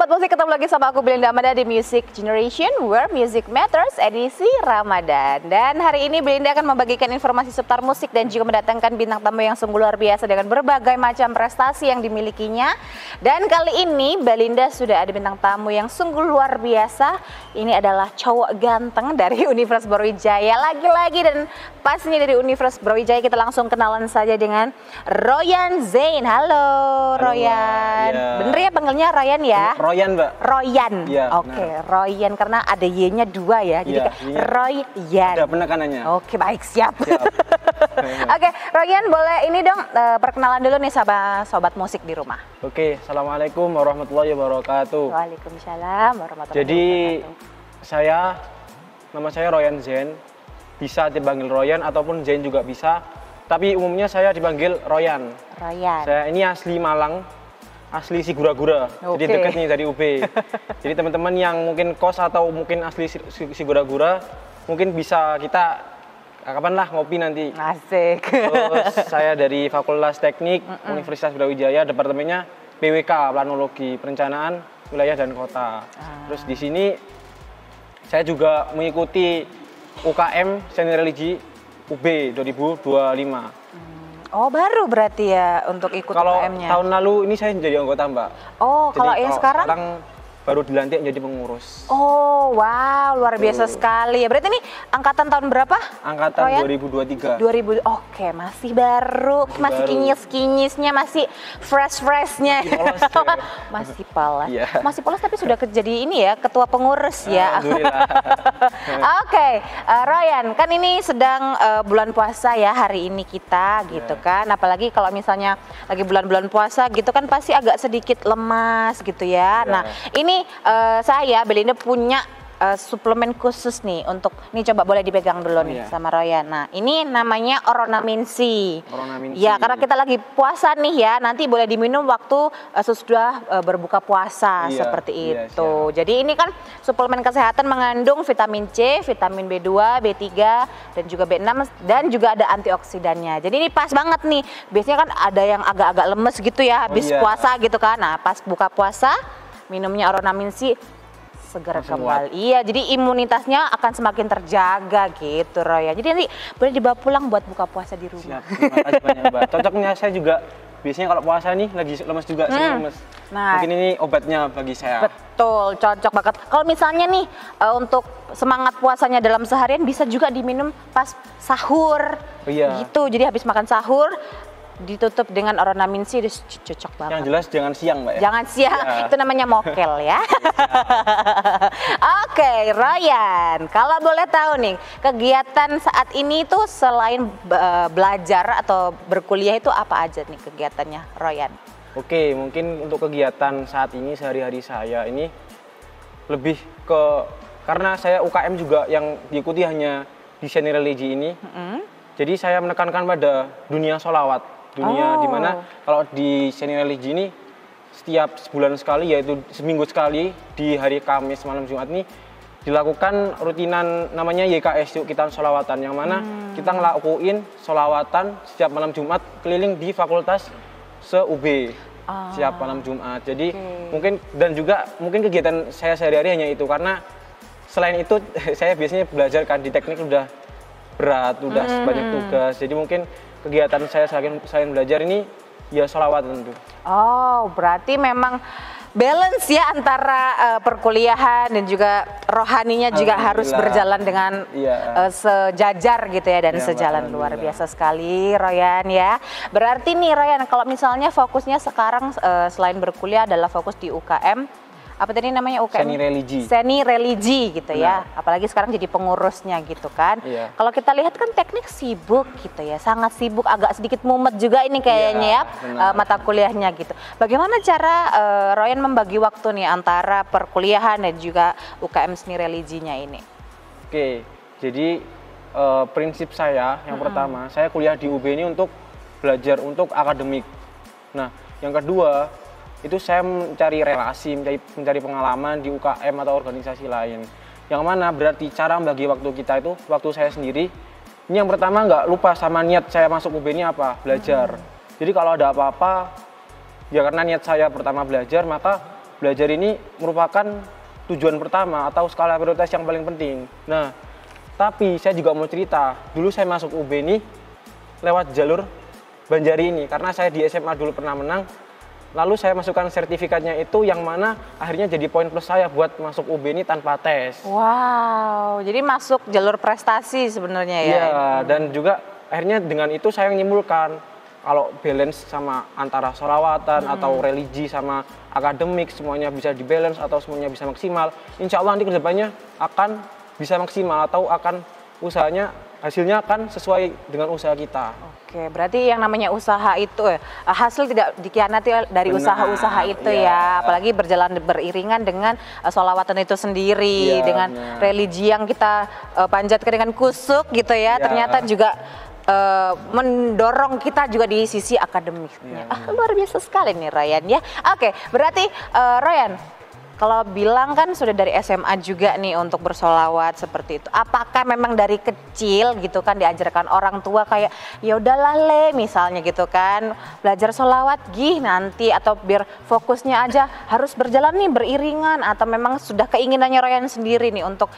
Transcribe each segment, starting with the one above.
Sobat Musik, ketemu lagi sama aku Belinda Amanda di Music Generation Where Music Matters edisi Ramadan. Dan hari ini Belinda akan membagikan informasi seputar musik dan juga mendatangkan bintang tamu yang sungguh luar biasa dengan berbagai macam prestasi yang dimilikinya. Dan kali ini Belinda sudah ada bintang tamu yang sungguh luar biasa. Ini adalah cowok ganteng dari Universitas Brawijaya lagi-lagi, dan pastinya dari Universitas Brawijaya kita langsung kenalan saja dengan Royan Zain. Halo Royan. Ya. Bener ya panggilnya Royan ya? Royan, Mbak. Royan. Ya, Oke, Royan karena ada Y-nya 2 ya. Jadi Royan. Ada penekanannya. Oke, baik, siap. Oke, Royan boleh ini dong perkenalan dulu nih sama sobat musik di rumah. Oke, Assalamualaikum warahmatullahi wabarakatuh. Waalaikumsalam warahmatullahi wabarakatuh. Nama saya Royan Zain. Bisa dipanggil Royan ataupun Zain juga bisa. Tapi umumnya saya dipanggil Royan. Royan. Saya ini asli Malang. Asli Sigura-gura, jadi deket nih dari UB. Jadi teman-teman yang mungkin kos atau mungkin asli Sigura-gura, mungkin bisa kita kapan lah ngopi nanti. Asik. Terus saya dari Fakultas Teknik Universitas Brawijaya, departemennya PWK, Planologi, Perencanaan Wilayah dan Kota. Terus di sini saya juga mengikuti UKM Seni Religi UB 2025. Oh, baru berarti ya untuk ikut UKM-nya? Kalau tahun lalu ini saya jadi anggota, Mbak. Oh, kalau yang sekarang? Sekarang baru dilantik menjadi pengurus. Oh, wow, luar biasa sekali ya. Berarti ini angkatan tahun berapa? Angkatan Royan? 2023. Oke, masih baru, masih kinyis-kinyisnya, masih fresh-freshnya. Masih polos. Yeah. Masih polos tapi sudah jadi ini ya, ketua pengurus ya. Alhamdulillah. Oke, Royan, kan ini sedang bulan puasa ya hari ini kita gitu kan. Apalagi kalau misalnya lagi bulan-bulan puasa gitu kan pasti agak sedikit lemas gitu ya. Nah, ini saya Belinda punya suplemen khusus nih untuk, nih coba boleh dipegang dulu nih sama Royan. Nah, ini namanya Oronaminsi. Ya, karena kita lagi puasa nih ya, nanti boleh diminum waktu sesudah berbuka puasa seperti itu. Jadi ini kan suplemen kesehatan mengandung vitamin C, vitamin B2, B3 dan juga B6 dan juga ada antioksidannya. Jadi ini pas banget nih. Biasanya kan ada yang agak-agak lemes gitu ya habis puasa gitu kan. Nah, pas buka puasa minumnya Oronaminsi segera kembali. Iya, jadi imunitasnya akan semakin terjaga gitu, Roy. Jadi nanti boleh dibawa pulang buat buka puasa di rumah. Siap, terima kasih banyak, Mbak. Cocoknya saya juga biasanya kalau puasa nih lagi lemes juga, lemes. Nah, mungkin ini obatnya bagi saya. Betul, cocok banget. Kalau misalnya nih untuk semangat puasanya dalam seharian bisa juga diminum pas sahur. Gitu. Jadi habis makan sahur ditutup dengan Oronaminsi, cocok banget. Yang jelas jangan siang, Mbak ya? Jangan siang, itu namanya mokel ya. Oke, Royan, kalau boleh tahu nih, kegiatan saat ini tuh selain belajar atau berkuliah itu apa aja nih kegiatannya, Royan? Oke, mungkin untuk kegiatan saat ini sehari-hari saya ini lebih ke, karena saya UKM juga yang diikuti hanya di Seni Religi ini. Jadi saya menekankan pada dunia sholawat. Dunia dimana kalau di Seni Religi ini setiap sebulan sekali, yaitu seminggu sekali di hari Kamis malam Jumat ini dilakukan rutinan namanya YKS, Yuk Kita Sholawatan, yang mana kita ngelakuin sholawatan setiap malam Jumat keliling di fakultas se-UB setiap malam Jumat. Jadi mungkin, dan juga mungkin kegiatan saya sehari-hari hanya itu, karena selain itu saya biasanya belajar kan di teknik udah berat, udah banyak tugas, jadi mungkin kegiatan saya selain belajar ini ya sholawat tentu. Oh, berarti memang balance ya antara perkuliahan dan juga rohaninya juga harus berjalan dengan sejajar gitu ya, dan sejalan. Luar biasa sekali Royan ya. Berarti nih Royan, kalau misalnya fokusnya sekarang selain berkuliah adalah fokus di UKM, apa tadi namanya UKM? Seni Religi. Seni Religi gitu ya. Apalagi sekarang jadi pengurusnya gitu kan. Kalau kita lihat kan teknik sibuk gitu ya, sangat sibuk, agak sedikit mumet juga ini kayaknya mata kuliahnya gitu. Bagaimana cara Royan membagi waktu nih antara perkuliahan dan juga UKM Seni Religinya ini? Oke, jadi prinsip saya yang pertama, saya kuliah di UB ini untuk belajar, untuk akademik. Nah, yang kedua itu saya mencari relasi, mencari pengalaman di UKM atau organisasi lain. Yang mana berarti cara membagi waktu kita itu, waktu saya sendiri, ini yang pertama nggak lupa sama niat saya masuk UB ini apa? Belajar. Jadi kalau ada apa-apa, ya karena niat saya pertama belajar, maka belajar ini merupakan tujuan pertama atau skala prioritas yang paling penting. Nah, tapi saya juga mau cerita, dulu saya masuk UB ini lewat jalur Banjari ini, karena saya di SMA dulu pernah menang, lalu saya masukkan sertifikatnya itu yang mana akhirnya jadi poin plus saya buat masuk UB ini tanpa tes. Wow, jadi masuk jalur prestasi sebenarnya ya? Iya, dan juga akhirnya dengan itu saya menyimpulkan kalau balance sama antara sholawatan atau religi sama akademik semuanya bisa dibalance atau semuanya bisa maksimal, insya Allah nanti kedepannya akan bisa maksimal atau akan usahanya hasilnya akan sesuai dengan usaha kita. Oke, berarti yang namanya usaha itu hasil tidak dikhianati dari usaha-usaha itu ya, apalagi berjalan beriringan dengan sholawatan itu sendiri, dengan religi yang kita panjatkan dengan kusuk gitu ya, ternyata juga mendorong kita juga di sisi akademiknya. Luar biasa sekali nih Ryan ya. Oke, berarti Ryan, kalau bilang kan sudah dari SMA juga nih untuk bersolawat seperti itu. Apakah memang dari kecil gitu kan diajarkan orang tua kayak ya udahlah Le misalnya gitu kan belajar solawat nanti atau biar fokusnya aja harus berjalan nih beriringan, atau memang sudah keinginannya Ryan sendiri nih untuk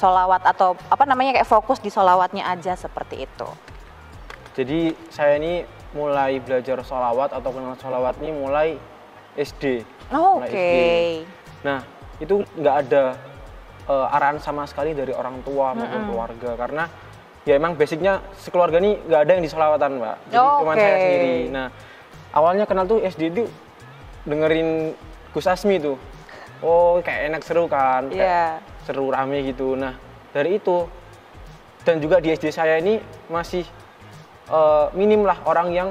solawat atau apa namanya kayak fokus di solawatnya aja seperti itu? Jadi saya ini mulai belajar solawat atau kenal solawat ini mulai SD. Oke. Nah, itu nggak ada arahan sama sekali dari orang tua maupun keluarga, karena ya emang basicnya sekeluarga ini nggak ada yang disolawatan, Mbak. Jadi cuma saya sendiri. Nah, awalnya kenal tuh SD itu dengerin Gus Asmi tuh. Oh, kayak enak seru kan, kayak seru rame gitu. Nah, dari itu dan juga di SD saya ini masih minim lah orang yang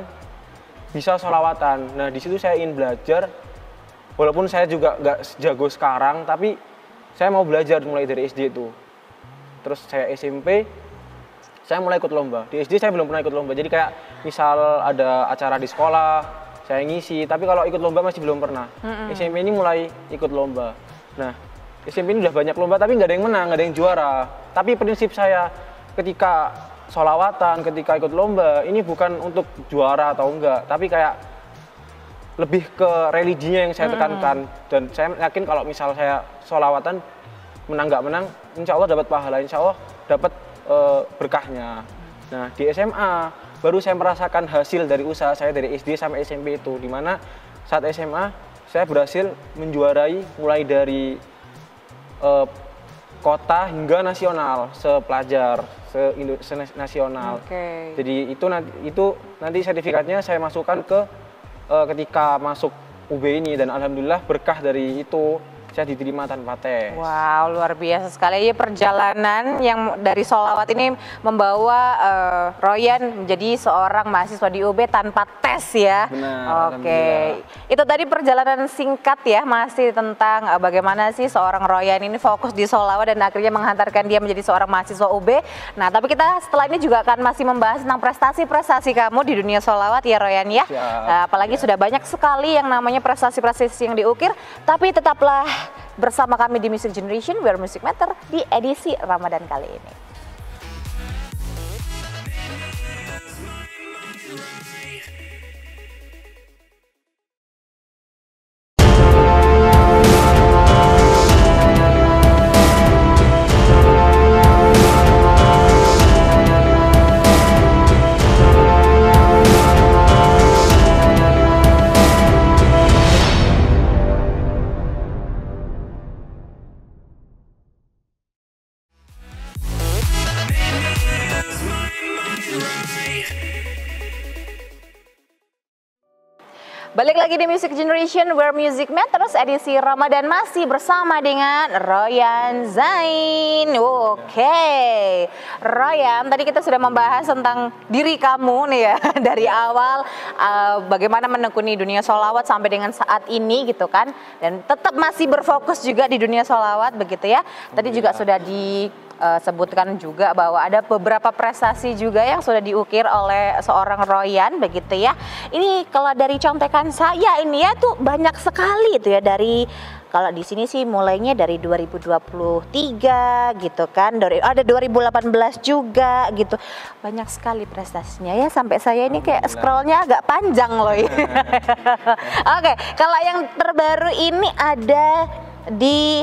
bisa solawatan. Nah, di situ saya ingin belajar. Walaupun saya juga nggak jago sekarang, tapi saya mau belajar mulai dari SD itu. Terus saya SMP, saya mulai ikut lomba. Di SD saya belum pernah ikut lomba. Jadi kayak misal ada acara di sekolah, saya ngisi. Tapi kalau ikut lomba masih belum pernah. SMP ini mulai ikut lomba. Nah, SMP ini udah banyak lomba, tapi nggak ada yang menang, nggak ada yang juara. Tapi prinsip saya ketika sholawatan, ketika ikut lomba, ini bukan untuk juara atau enggak, tapi kayak lebih ke religinya yang saya tekankan. Dan saya yakin kalau misal saya sholawatan menang nggak menang, insya Allah dapat pahala, insya Allah dapat berkahnya. Nah, di SMA baru saya merasakan hasil dari usaha saya dari SD sampai SMP itu, dimana saat SMA saya berhasil menjuarai mulai dari kota hingga nasional, sepelajar, se-nasional. Jadi itu nanti sertifikatnya saya masukkan ke ketika masuk UB ini, dan alhamdulillah berkah dari itu saya diterima tanpa tes. Wow, luar biasa sekali ya perjalanan yang dari sholawat ini membawa Ryan menjadi seorang mahasiswa di UB tanpa tes ya. Benar. Oke, itu tadi perjalanan singkat ya, masih tentang bagaimana sih seorang Ryan ini fokus di sholawat dan akhirnya menghantarkan dia menjadi seorang mahasiswa UB. Nah, tapi kita setelah ini juga akan masih membahas tentang prestasi-prestasi kamu di dunia sholawat ya Ryan ya. Apalagi sudah banyak sekali yang namanya prestasi-prestasi yang diukir, tapi tetaplah bersama kami di Music Generation Where Music Matter di edisi Ramadan kali ini. Balik lagi di Music Generation Where Music Matters edisi Ramadan, masih bersama dengan Ryan Zain. Oke, Ryan, tadi kita sudah membahas tentang diri kamu nih ya dari awal bagaimana menekuni dunia sholawat sampai dengan saat ini gitu kan, dan tetap masih berfokus juga di dunia sholawat begitu ya. Tadi juga sudah sebutkan juga bahwa ada beberapa prestasi juga yang sudah diukir oleh seorang Ryan begitu ya. Ini kalau dari contekan saya ini ya tuh banyak sekali itu ya, dari Kalau di sini sih mulainya dari 2023 gitu kan, ada 2018 juga gitu. Banyak sekali prestasinya ya, sampai saya ini kayak scrollnya agak panjang loh ya. Oke, kalau yang terbaru ini ada di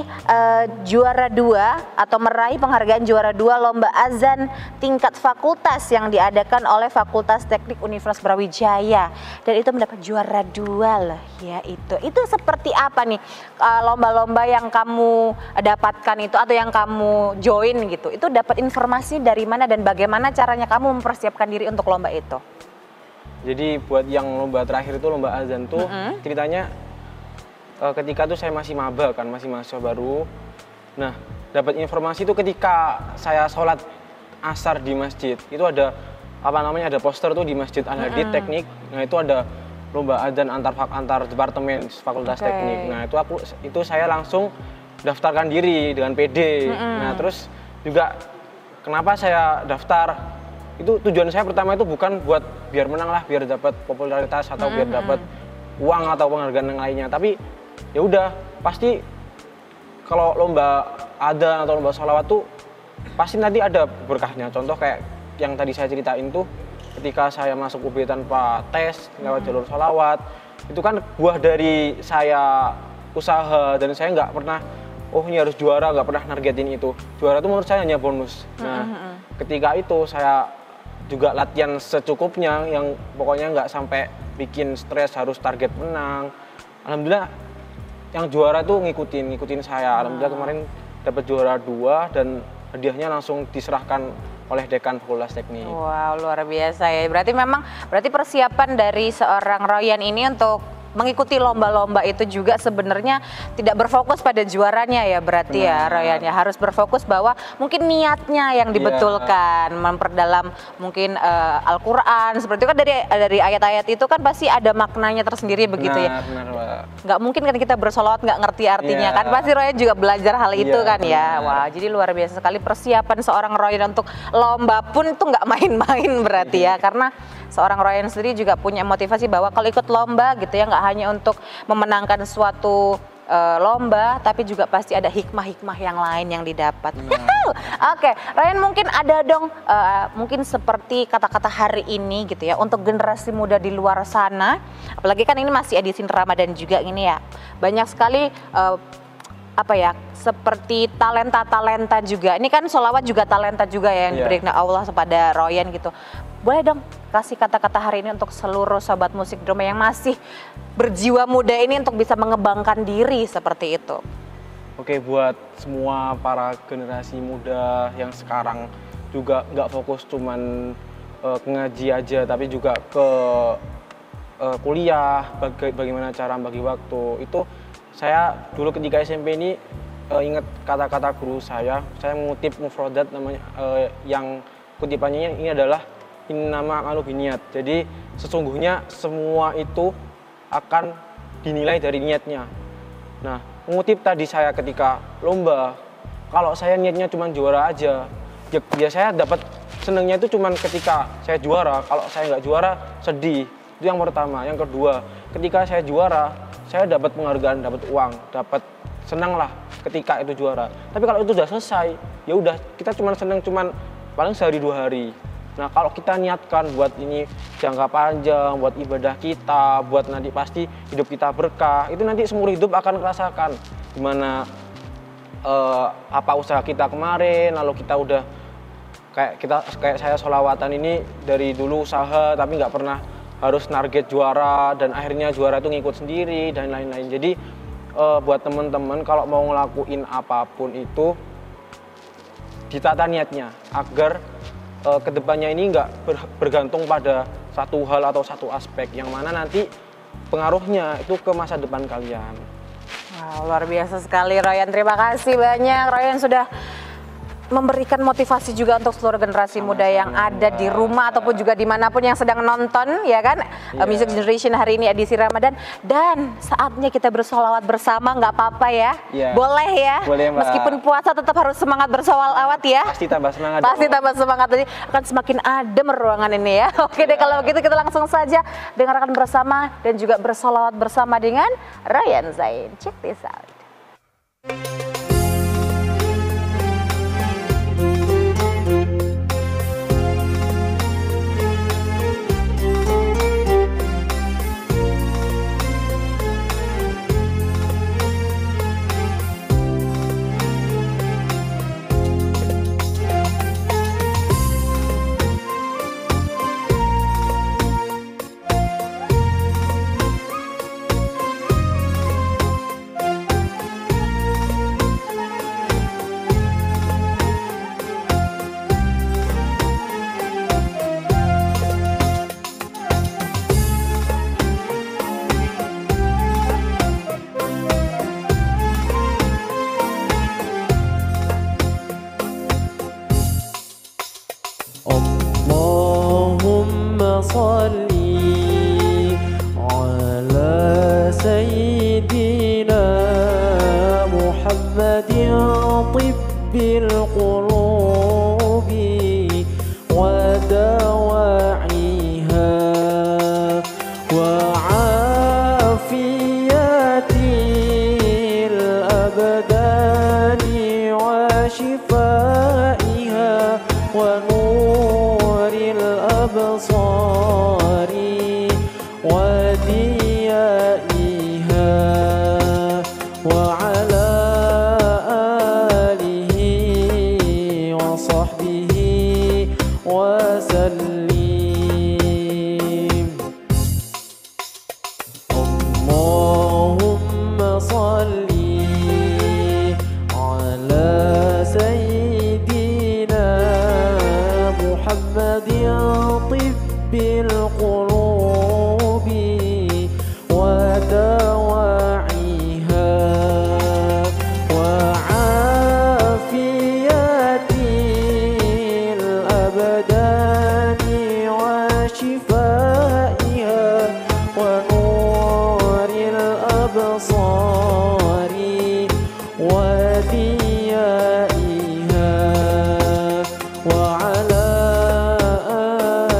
juara 2 atau meraih penghargaan juara 2 lomba azan tingkat fakultas yang diadakan oleh Fakultas Teknik Universitas Brawijaya, dan itu mendapat juara 2 loh ya. Itu seperti apa nih lomba-lomba yang kamu dapatkan itu atau yang kamu join gitu, itu dapat informasi dari mana dan bagaimana caranya kamu mempersiapkan diri untuk lomba itu? Jadi buat yang lomba terakhir itu lomba azan tuh ceritanya ketika itu saya masih maba kan, masih mahasiswa baru. Nah, dapat informasi itu ketika saya sholat asar di masjid. Itu ada ada poster tuh di Masjid Al-Hadid Teknik. Nah, itu ada lomba azan antar departemen Fakultas Teknik. Nah, itu saya langsung daftarkan diri dengan PD. Nah, terus juga kenapa saya daftar? Itu tujuan saya pertama itu bukan buat biar menang lah, biar dapat popularitas atau biar dapat uang atau penghargaan yang lainnya, tapi ya udah, pasti kalau lomba adzan atau lomba sholawat tuh pasti nanti ada berkahnya. Contoh kayak yang tadi saya ceritain tuh, ketika saya masuk UB tanpa tes lewat jalur sholawat, itu kan buah dari saya usaha, dan saya nggak pernah ini harus juara, nggak pernah nargetin itu. Juara itu menurut saya hanya bonus. Nah, ketika itu saya juga latihan secukupnya, yang pokoknya nggak sampai bikin stres harus target menang. Alhamdulillah yang juara tuh ngikutin saya. Alhamdulillah kemarin dapat juara 2 dan hadiahnya langsung diserahkan oleh Dekan Fakultas Teknik. Wow, luar biasa ya. Berarti persiapan dari seorang Royan ini untuk mengikuti lomba-lomba itu juga sebenarnya tidak berfokus pada juaranya ya, berarti ya Royan ya, harus berfokus bahwa mungkin niatnya yang dibetulkan, memperdalam mungkin Al-Quran seperti itu kan, dari ayat-ayat itu kan pasti ada maknanya tersendiri begitu ya. Nggak mungkin kan kita bersolawat nggak ngerti artinya kan, pasti Royan juga belajar hal itu kan ya. Wah, jadi luar biasa sekali persiapan seorang Royan untuk lomba pun itu nggak main-main berarti ya, karena seorang Royan sendiri juga punya motivasi bahwa kalau ikut lomba gitu ya, nggak hanya untuk memenangkan suatu lomba, tapi juga pasti ada hikmah-hikmah yang lain yang didapat. Oke, Royan, mungkin ada dong mungkin seperti kata-kata hari ini gitu ya untuk generasi muda di luar sana, apalagi kan ini masih edisi Ramadan juga ini ya, banyak sekali seperti talenta-talenta juga. Ini kan sholawat juga talenta juga ya yang diberikan Allah kepada Royan gitu. Boleh dong kasih kata-kata hari ini untuk seluruh sobat musik drama yang masih berjiwa muda ini untuk bisa mengembangkan diri seperti itu. Oke, buat semua para generasi muda yang sekarang juga nggak fokus cuman ngaji aja, tapi juga ke kuliah, bagaimana cara bagi waktu. Itu saya dulu ketika SMP ini ingat kata-kata guru saya mengutip mufrodat namanya, yang kutipannya ini adalah innama a'malu binniyat. Jadi sesungguhnya semua itu akan dinilai dari niatnya. Nah, mengutip tadi saya ketika lomba, kalau saya niatnya cuma juara aja, ya saya dapat senangnya itu cuma ketika saya juara. Kalau saya nggak juara, sedih. Itu yang pertama. Yang kedua, ketika saya juara, saya dapat penghargaan, dapat uang, dapat senang lah ketika itu juara. Tapi kalau itu udah selesai, ya udah, kita cuma senang paling sehari 2 hari. Nah, kalau kita niatkan buat ini jangka panjang, buat ibadah kita, buat nanti pasti hidup kita berkah, itu nanti seumur hidup akan merasakan gimana apa usaha kita kemarin, lalu kita udah kayak saya sholawatan ini dari dulu usaha tapi nggak pernah harus target juara, dan akhirnya juara itu ngikut sendiri dan lain-lain. Jadi buat teman-teman kalau mau ngelakuin apapun itu ditata niatnya agar kedepannya ini nggak bergantung pada satu hal atau satu aspek, yang mana nanti pengaruhnya itu ke masa depan kalian. Wow, luar biasa sekali Royan, terima kasih banyak Royan sudah memberikan motivasi juga untuk seluruh generasi muda yang ada di rumah ataupun juga dimanapun yang sedang nonton ya kan, Music Generation hari ini edisi Ramadan, dan saatnya kita bersolawat bersama, nggak apa-apa ya, boleh ya, boleh, meskipun puasa tetap harus semangat bersolawat ya, pasti tambah semangat, tambah semangat, jadi akan semakin adem ruangan ini ya. Oke deh, kalau begitu kita langsung saja dengarkan bersama dan juga bersolawat bersama dengan Royan Zain. Check this out. اللهم صل على سيدنا محمد طب القلوب ودواعيها وعافية الأبدان وشفائها ونور الأبصار وديائها وعلى آله وصحبه وسلم. اللهم صل على سيدنا محمد طب القلوب ودواعيها وعافية الأبدان وشفائها ونور الأبصار وديائها وعلى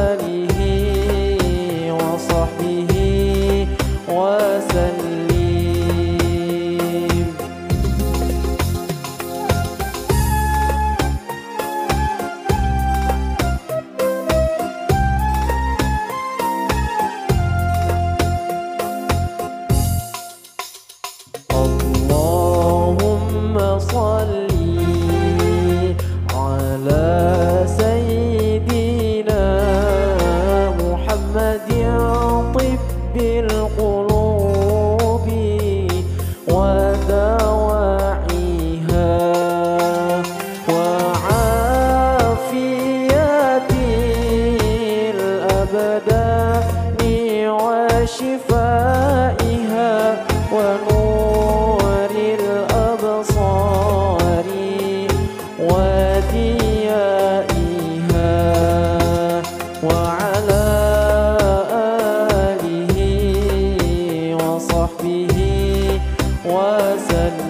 آله وصحبه وسلم. اللهم صل على سيدنا محمد طب القلوب ودواعيها وعافية الأبدان وشفائها ونور الأبصار وديائها وعلى آله وصحبه وسلم.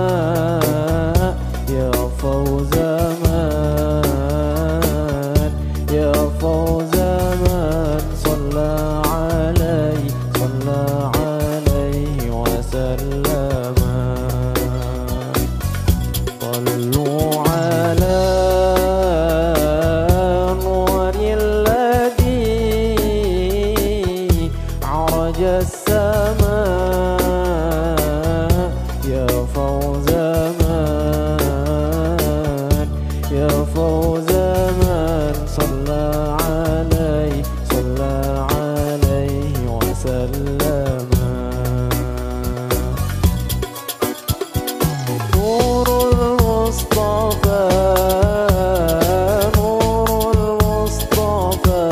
السماء يا فوز من وسلم. صلوا على نور الذي عرج السماء يا فوز من يا فوز من صلى عليه وسلم. نور المصطفى نور المصطفى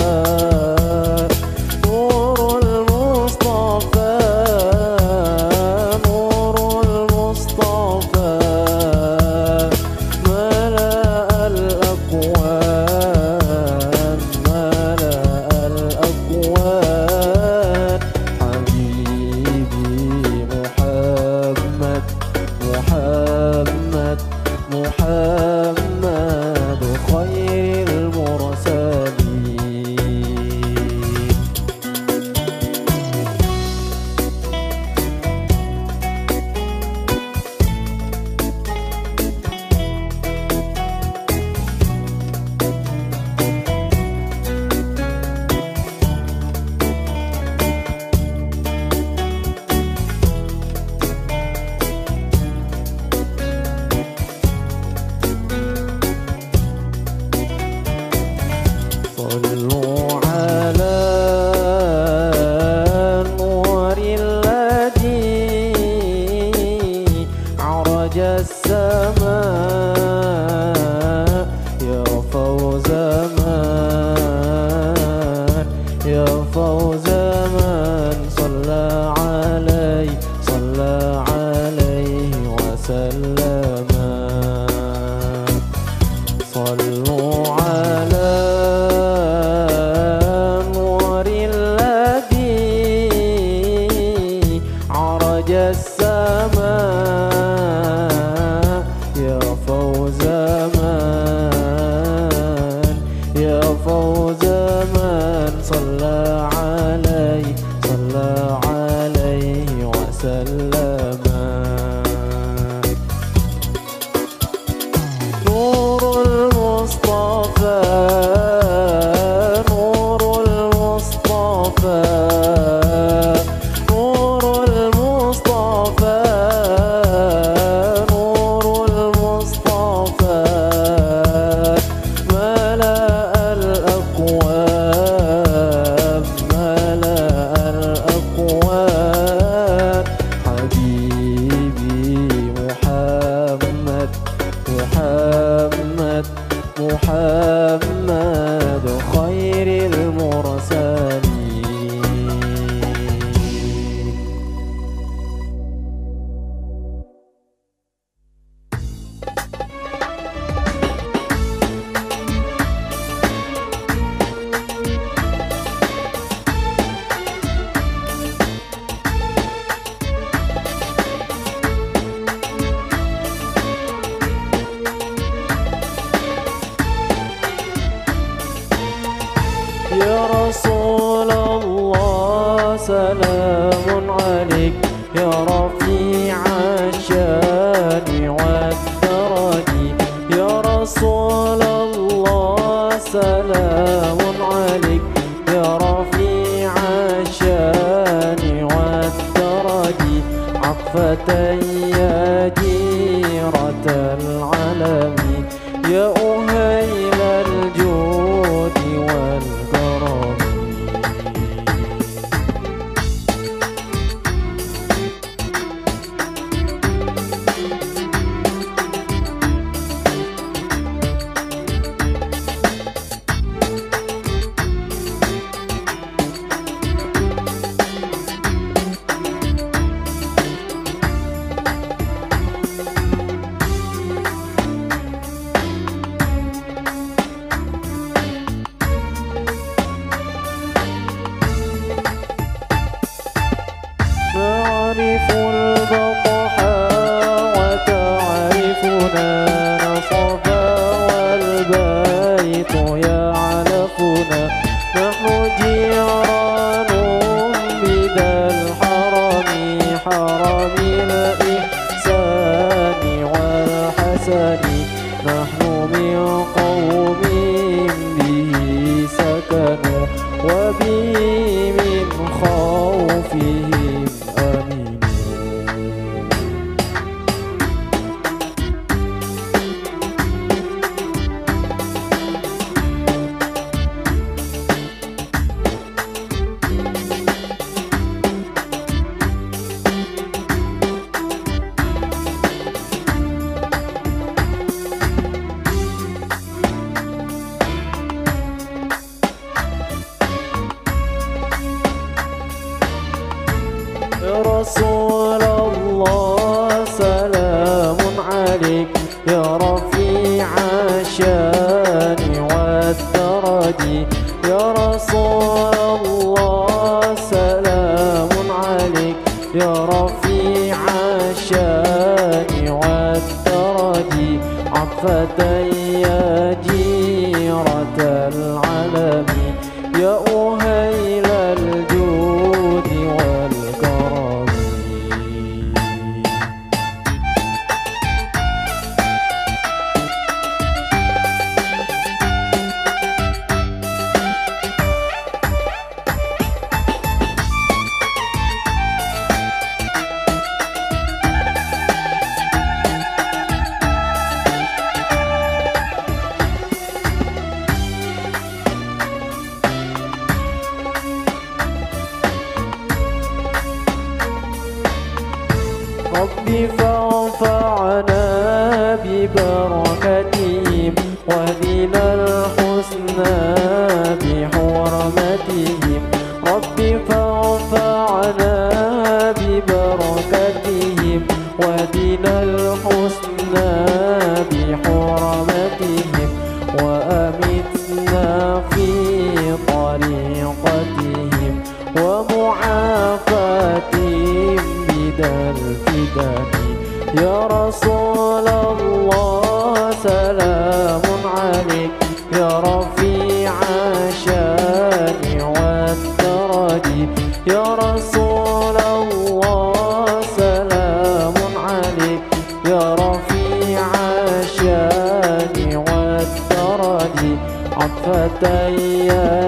نور المصطفى نور المصطفى ملأ الأكوان حبيبي محمد خير المرسلين. صلوا على نور الذي عرج السماء يا فوز من صلى عليه وسلم. صلوا على نور الذي عرج السماء يا فوز من صلى عليه وسلم. نور المصطفى نور المصطفى نور المصطفى نور المصطفى ملأ الأكوان حبيبي محمد خير المرسلين. يا رسول الله سلام عليك يا رفيع الشان والدرج. يا رسول الله سلام عليك يا رفيع الشان والدرج. عطفة يا جيرة العلم يا أهيل الجود والكرم. نعرف البطحاء وتعرفنا نصفا والبيت يعلفنا. نحن جيران بذا الحرم بحر الإحسان والحسن نحن من قوم به سكنوا وبه من خوفهم آمنون يا رسول الله سلام عليك يا رفيع الشان والدرج يا رسول الله سلام عليك يا رفيع الشان والدرج عفة يا جيرة العلم يا أهيل الجود والكرم رب فانفعنا ببركتهم واهدنا الحسنى بحرمتهم رب فانفعنا ببركتهم واهدنا الحسنى بحرمتهم وأمتنا في طريقتهم ومعافاتهم الفتن يا رسول الله سلام عليك يا رفيع الشان والدرج يا رسول الله سلام عليك يا رفيع الشان والدرج عفة يا